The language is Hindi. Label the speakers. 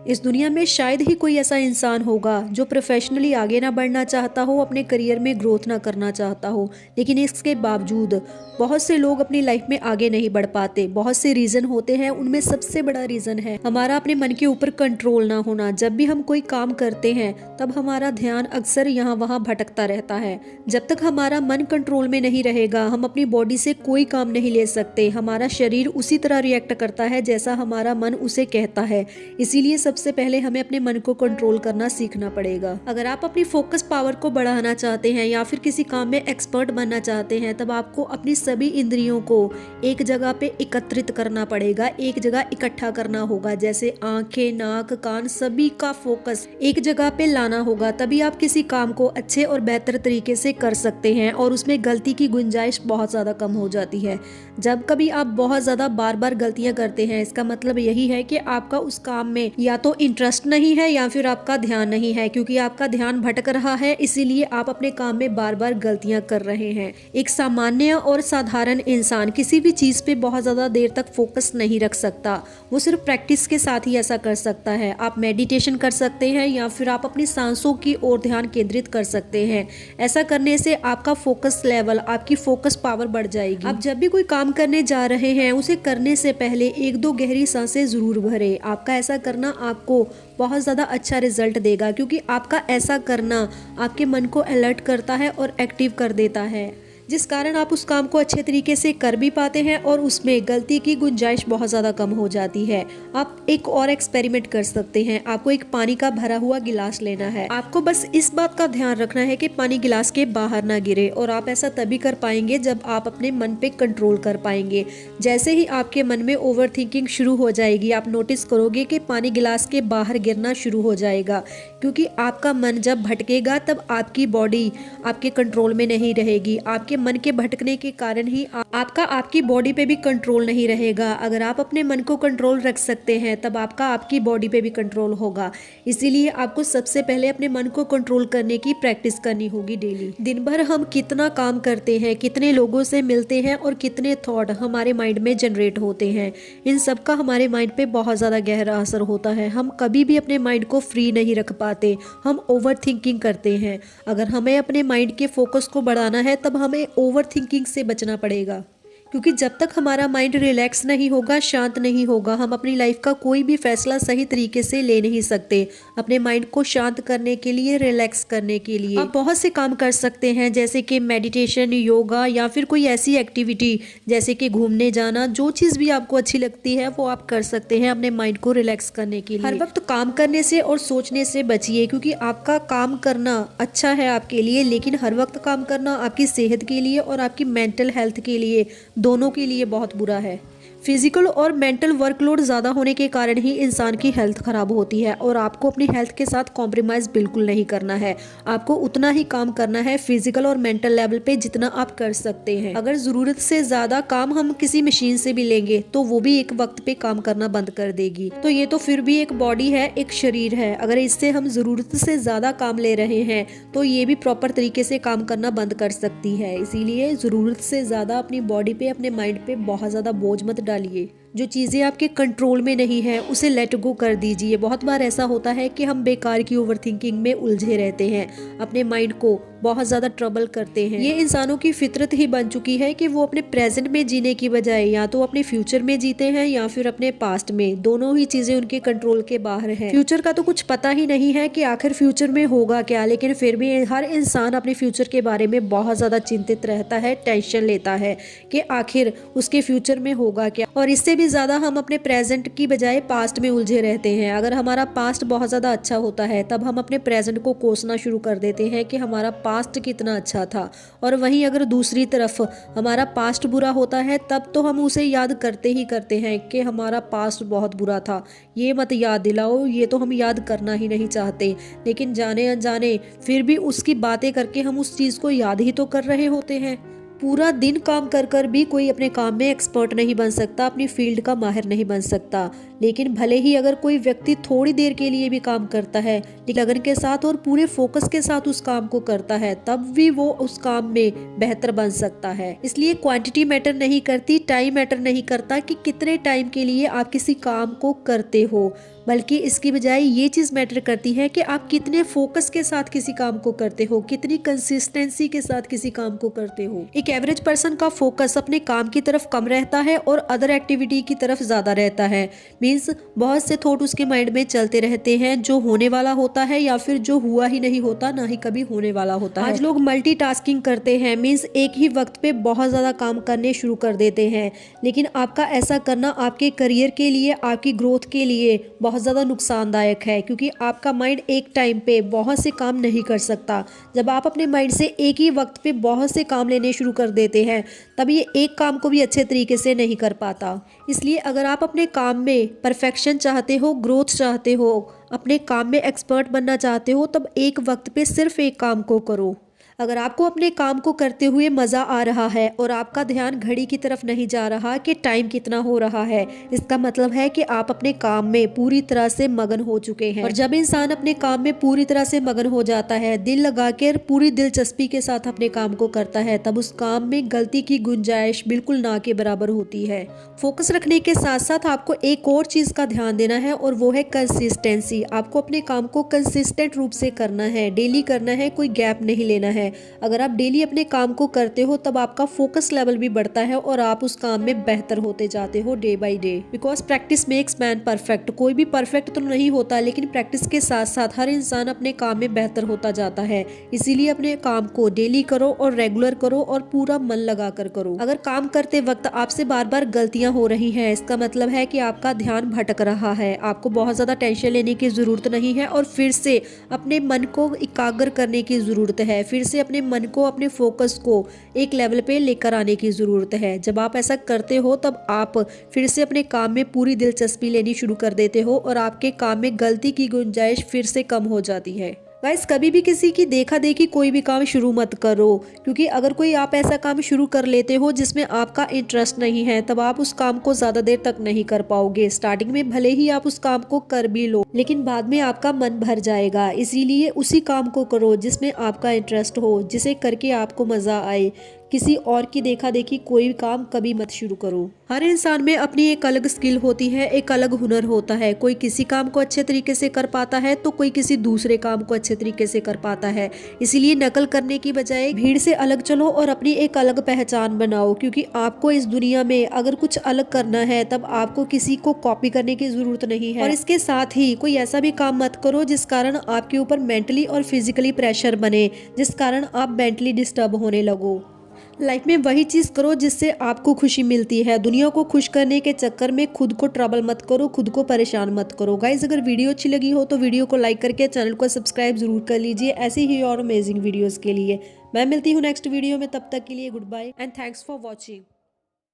Speaker 1: इस दुनिया में शायद ही कोई ऐसा इंसान होगा जो प्रोफेशनली आगे ना बढ़ना चाहता हो, अपने करियर में ग्रोथ ना करना चाहता हो, लेकिन इसके बावजूद बहुत से लोग अपनी लाइफ में आगे नहीं बढ़ पाते। बहुत से रीज़न होते हैं, उनमें सबसे बड़ा रीज़न है हमारा अपने मन के ऊपर कंट्रोल ना होना। जब भी हम कोई काम करते हैं तब हमारा ध्यान अक्सर यहाँ वहाँ भटकता रहता है। जब तक हमारा मन कंट्रोल में नहीं रहेगा, हम अपनी बॉडी से कोई काम नहीं ले सकते। हमारा शरीर उसी तरह रिएक्ट करता है जैसा हमारा मन उसे कहता है। इसीलिए सबसे पहले हमें अपने मन को कंट्रोल करना सीखना पड़ेगा। अगर आप अपनी फोकस पावर को बढ़ाना चाहते हैं या फिर किसी काम में एक्सपर्ट बनना चाहते हैं, तब आपको अपनी सभी इंद्रियों को एक जगह पे एकत्रित करना पड़ेगा, एक जगह इकट्ठा करना होगा। जैसे आंखें, नाक, कान, सभी का फोकस एक जगह पे लाना होगा। तभी आप किसी काम को अच्छे और बेहतर तरीके से कर सकते हैं और उसमें गलती की गुंजाइश बहुत ज़्यादा कम हो जाती है। जब कभी आप बहुत ज़्यादा बार बार गलतियां करते हैं, इसका मतलब यही है कि आपका उस काम में या तो इंटरेस्ट नहीं है या फिर आपका ध्यान नहीं है, क्योंकि आपका ध्यान भटक रहा है, इसीलिए आप अपने काम में बार बार गलतियां कर रहे हैं। एक सामान्य और साधारण इंसान किसी भी चीज़ पे बहुत ज़्यादा देर तक फोकस नहीं रख सकता। वो सिर्फ प्रैक्टिस के साथ ही ऐसा कर सकता है। आप मेडिटेशन कर सकते हैं या फिर आप अपनी सांसों की ओर ध्यान केंद्रित कर सकते हैं। ऐसा करने से आपका फोकस लेवल, आपकी फोकस पावर बढ़ जाएगी। आप जब भी कोई काम करने जा रहे हैं, उसे करने से पहले एक दो गहरी सांसें ज़रूर भरें। आपका ऐसा करना आपको बहुत ज़्यादा अच्छा रिजल्ट देगा, क्योंकि आपका ऐसा करना आपके मन को अलर्ट करता है और एक्टिव कर देता है, जिस कारण आप उस काम को अच्छे तरीके से कर भी पाते हैं और उसमें गलती की गुंजाइश बहुत ज़्यादा कम हो जाती है। आप एक और एक्सपेरिमेंट कर सकते हैं। आपको एक पानी का भरा हुआ गिलास लेना है। आपको बस इस बात का ध्यान रखना है कि पानी गिलास के बाहर ना गिरे, और आप ऐसा तभी कर पाएंगे जब आप अपने मन पे कंट्रोल कर पाएंगे। जैसे ही आपके मन में ओवर थिंकिंग शुरू हो जाएगी, आप नोटिस करोगे कि पानी गिलास के बाहर गिरना शुरू हो जाएगा, क्योंकि आपका मन जब भटकेगा तब आपकी बॉडी आपके कंट्रोल में नहीं रहेगी। आपके मन के भटकने के कारण ही आपकी बॉडी पे भी कंट्रोल नहीं रहेगा। अगर आप अपने मन को कंट्रोल रख सकते हैं, तब आपकी बॉडी पे भी कंट्रोल होगा। इसीलिए आपको सबसे पहले अपने मन को कंट्रोल करने की प्रैक्टिस करनी होगी डेली। दिन भर हम कितना काम करते हैं, कितने लोगों से मिलते हैं और कितने थॉट हमारे माइंड में जनरेट होते हैं, इन सब का हमारे माइंड पे बहुत ज़्यादा गहरा असर होता है। हम कभी भी अपने माइंड को फ्री नहीं रख पाते, हम ओवर थिंकिंग करते हैं। अगर हमें अपने माइंड के फोकस को बढ़ाना है, तब हमें ओवर थिंकिंग से बचना पड़ेगा, क्योंकि जब तक हमारा माइंड रिलैक्स नहीं होगा, शांत नहीं होगा, हम अपनी लाइफ का कोई भी फैसला सही तरीके से ले नहीं सकते। अपने माइंड को शांत करने के लिए, रिलैक्स करने के लिए आप बहुत से काम कर सकते हैं, जैसे कि मेडिटेशन, योगा या फिर कोई ऐसी एक्टिविटी जैसे कि घूमने जाना। जो चीज़ भी आपको अच्छी लगती है वो आप कर सकते हैं अपने माइंड को रिलैक्स करने के लिए। हर वक्त काम करने से और सोचने से बचिए, क्योंकि आपका काम करना अच्छा है आपके लिए, लेकिन हर वक्त काम करना आपकी सेहत के लिए और आपकी मेंटल हेल्थ के लिए, दोनों के लिए बहुत बुरा है। फिजिकल और मेंटल वर्कलोड ज़्यादा होने के कारण ही इंसान की हेल्थ ख़राब होती है, और आपको अपनी हेल्थ के साथ कॉम्प्रोमाइज़ बिल्कुल नहीं करना है। आपको उतना ही काम करना है फिजिकल और मेंटल लेवल पे जितना आप कर सकते हैं। अगर ज़रूरत से ज़्यादा काम हम किसी मशीन से भी लेंगे तो वो भी एक वक्त पे काम करना बंद कर देगी। तो ये तो फिर भी एक बॉडी है, एक शरीर है। अगर इससे हम ज़रूरत से ज़्यादा काम ले रहे हैं तो ये भी प्रॉपर तरीके से काम करना बंद कर सकती है। इसीलिए ज़रूरत से ज़्यादा अपनी बॉडी पे, अपने माइंड पे बहुत ज़्यादा बोझ मत डालिए। जो चीज़ें आपके कंट्रोल में नहीं है उसे लेट गो कर दीजिए। बहुत बार ऐसा होता है कि हम बेकार की ओवर थिंकिंग में उलझे रहते हैं, अपने माइंड को बहुत ज़्यादा ट्रबल करते हैं। ये इंसानों की फितरत ही बन चुकी है कि वो अपने प्रेजेंट में जीने की बजाय या तो अपने फ्यूचर में जीते हैं या फिर अपने पास्ट में। दोनों ही चीज़ें उनके कंट्रोल के बाहर है। फ्यूचर का तो कुछ पता ही नहीं है कि आखिर फ्यूचर में होगा क्या, लेकिन फिर भी हर इंसान अपने फ्यूचर के बारे में बहुत ज़्यादा चिंतित रहता है, टेंशन लेता है कि आखिर उसके फ्यूचर में होगा क्या। और इससे भी ज़्यादा हम अपने प्रेजेंट की बजाय पास्ट में उलझे रहते हैं। अगर हमारा पास्ट बहुत ज़्यादा अच्छा होता है, तब हम अपने प्रेजेंट को कोसना शुरू कर देते हैं कि हमारा पास्ट कितना अच्छा था। और वहीं अगर दूसरी तरफ हमारा पास्ट बुरा होता है, तब तो हम उसे याद करते ही करते हैं कि हमारा पास्ट बहुत बुरा था, ये मत याद दिलाओ, ये तो हम याद करना ही नहीं चाहते। लेकिन जाने अनजाने फिर भी उसकी बातें करके हम उस चीज़ को याद ही तो कर रहे होते हैं। पूरा दिन काम कर कर भी कोई अपने काम में एक्सपर्ट नहीं बन सकता, अपनी फील्ड का माहिर नहीं बन सकता, लेकिन भले ही अगर कोई व्यक्ति थोड़ी देर के लिए भी काम करता है लेकिन लगन के साथ और पूरे फोकस के साथ उस काम को करता है, तब भी वो उस काम में बेहतर बन सकता है। इसलिए क्वांटिटी मैटर नहीं करती, टाइम मैटर नहीं करता कि कितने टाइम के लिए आप किसी काम को करते हो, बल्कि इसकी बजाय ये चीज़ मैटर करती है कि आप कितने फोकस के साथ किसी काम को करते हो, कितनी कंसिस्टेंसी के साथ किसी काम को करते हो। एक एवरेज पर्सन का फोकस अपने काम की तरफ कम रहता है और अदर एक्टिविटी की तरफ ज़्यादा रहता है। मीन्स बहुत से थॉट उसके माइंड में चलते रहते हैं, जो होने वाला होता है या फिर जो हुआ ही नहीं होता, ना ही कभी होने वाला होता है। आज लोग मल्टीटास्किंग करते हैं, मीन्स एक ही वक्त पे बहुत ज़्यादा काम करने शुरू कर देते हैं, लेकिन आपका ऐसा करना आपके करियर के लिए, आपकी ग्रोथ के लिए बहुत ज़्यादा नुकसानदायक है, क्योंकि आपका माइंड एक टाइम पे बहुत से काम नहीं कर सकता। जब आप अपने माइंड से एक ही वक्त पे बहुत से काम लेने शुरू कर देते हैं, तब ये एक काम को भी अच्छे तरीके से नहीं कर पाता। इसलिए अगर आप अपने काम में परफेक्शन चाहते हो, ग्रोथ चाहते हो, अपने काम में एक्सपर्ट बनना चाहते हो, तब एक वक्त पे सिर्फ एक काम को करो। अगर आपको अपने काम को करते हुए मज़ा आ रहा है और आपका ध्यान घड़ी की तरफ नहीं जा रहा कि टाइम कितना हो रहा है, इसका मतलब है कि आप अपने काम में पूरी तरह से मगन हो चुके हैं। और जब इंसान अपने काम में पूरी तरह से मगन हो जाता है, दिल लगाकर पूरी दिलचस्पी के साथ अपने काम को करता है, तब उस काम में गलती की गुंजाइश बिल्कुल ना के बराबर होती है। फोकस रखने के साथ साथ आपको एक और चीज़ का ध्यान देना है, और वो है कंसिस्टेंसी। आपको अपने काम को कंसिस्टेंट रूप से करना है, डेली करना है, कोई गैप नहीं लेना है। अगर आप डेली अपने काम को करते हो, तब आपका फोकस लेवल भी बढ़ता है और आप उस काम में बेहतर होते जाते हो day by day. Because practice makes man perfect. कोई भी परफेक्ट तो नहीं होता, लेकिन प्रैक्टिस के साथ साथ हर इंसान अपने काम में बेहतर होता जाता है। इसीलिए अपने काम को डेली करो और रेगुलर करो और पूरा मन लगा कर करो। अगर काम करते वक्त आपसे बार बार गलतियां हो रही हैं, इसका मतलब है कि आपका ध्यान भटक रहा है। आपको बहुत ज्यादा टेंशन लेने की जरूरत नहीं है और फिर से अपने मन को एकाग्र करने की जरूरत है। फिर से अपने मन को, अपने फोकस को एक लेवल पे लेकर आने की ज़रूरत है। जब आप ऐसा करते हो, तब आप फिर से अपने काम में पूरी दिलचस्पी लेनी शुरू कर देते हो और आपके काम में गलती की गुंजाइश फिर से कम हो जाती है। गाइस, कभी भी किसी की देखा देखी कोई भी काम शुरू मत करो, क्योंकि अगर कोई आप ऐसा काम शुरू कर लेते हो जिसमें आपका इंटरेस्ट नहीं है, तब आप उस काम को ज़्यादा देर तक नहीं कर पाओगे। स्टार्टिंग में भले ही आप उस काम को कर भी लो, लेकिन बाद में आपका मन भर जाएगा। इसीलिए उसी काम को करो जिसमें आपका इंटरेस्ट हो, जिसे करके आपको मज़ा आए। किसी और की देखा देखी कोई भी काम कभी मत शुरू करो। हर इंसान में अपनी एक अलग स्किल होती है, एक अलग हुनर होता है। कोई किसी काम को अच्छे तरीके से कर पाता है तो कोई किसी दूसरे काम को अच्छे तरीके से कर पाता है। इसीलिए नकल करने की बजाय भीड़ से अलग चलो और अपनी एक अलग पहचान बनाओ, क्योंकि आपको इस दुनिया में अगर कुछ अलग करना है, तब आपको किसी को कॉपी करने की जरूरत नहीं है। और इसके साथ ही कोई ऐसा भी काम मत करो जिस कारण आपके ऊपर मेंटली और फिजिकली प्रेशर बने, जिस कारण आप मेंटली डिस्टर्ब होने लगो। लाइफ में वही चीज़ करो जिससे आपको खुशी मिलती है। दुनिया को खुश करने के चक्कर में खुद को ट्रबल मत करो, खुद को परेशान मत करो। गाइज, अगर वीडियो अच्छी लगी हो तो वीडियो को लाइक करके चैनल को सब्सक्राइब जरूर कर लीजिए, ऐसी ही और अमेजिंग वीडियोस के लिए। मैं मिलती हूँ नेक्स्ट वीडियो में, तब तक के लिए goodbye and thanks for watching.